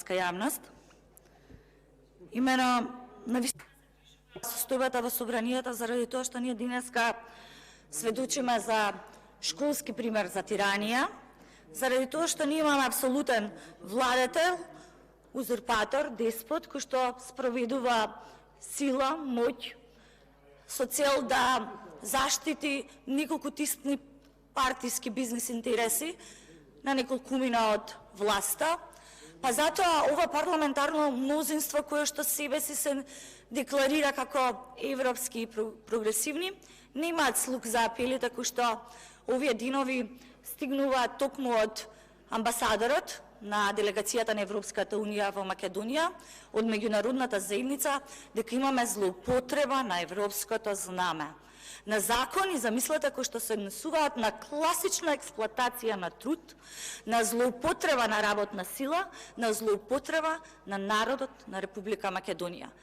македонска јавност. Имено на состојбата во собранијата заради тоа што ние денеска сведочиме за школски пример за тиранија, заради тоа што ние имаме апсолутен владетел, узурпатор, деспот, кој што спроведува сила, моќ, со цел да заштити неколку тисни партиски бизнес интереси на неколкумина од власта, па затоа ова парламентарно мнозинство кое што себе си се декларира како европски и прогресивни, не имаат слух за апелите кои што овие денови стигнуваат токму од амбасадорот на делегацијата на Европската унија во Македонија, од меѓународната заедница, дека имаме злоупотреба на европското знаме, на закони, замислете, кои што се однесуваат на класична експлоатација на труд, на злоупотреба на работна сила, на злоупотреба на народот на Република Македонија.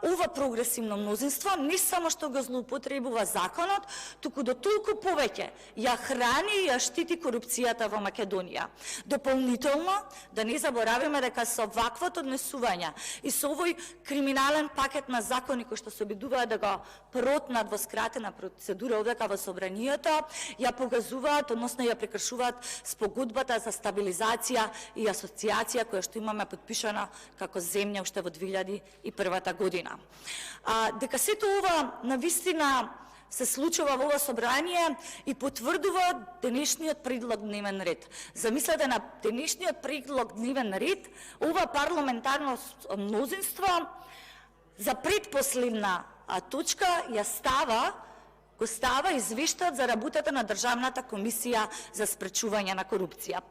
Ова прогресивно мнозинство не само што го злоупотребува законот, туку до толку повеќе ја храни и ја штити корупцијата во Македонија. Дополнително, да не заборавиме дека со ваквото однесување и со овој криминален пакет на закони кои што се обидуваат да го протнат во скратена процедура овдека во собранието, ја погазуваат, односно ја прекршуваат спогодбата за стабилизација и асоциација која што имаме подпишана како земја уште во 2001 година. Дека сето ова навистина се случува во ова собрание и потврдува денешниот предлог дневен ред. Замислете, на денешниот предлог дневен ред, ова парламентарно мнозинство за предпоследна точка го става извештајот за работата на Државната комисија за спречување на корупција.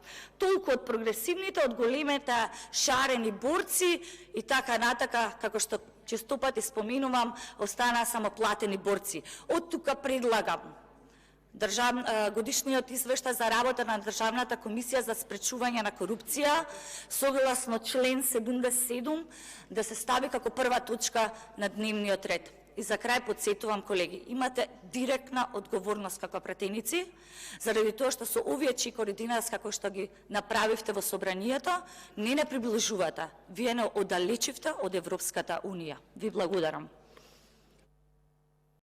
Толку од прогресивните, од големите шарени борци и така натака, како што често пати споменувам, останаа само платени борци. Од тука предлагам годишниот извештај за работа на Државната комисија за спречување на корупција, согласно член 77, да се стави како прва точка на дневниот ред. И за крај подсетувам, колеги, имате директна одговорност како пратеници, заради тоа што со овие чекори денес, како што ги направивте во собранието, не приближувате, вие не оддалечивте од Европската унија. Ви благодарам.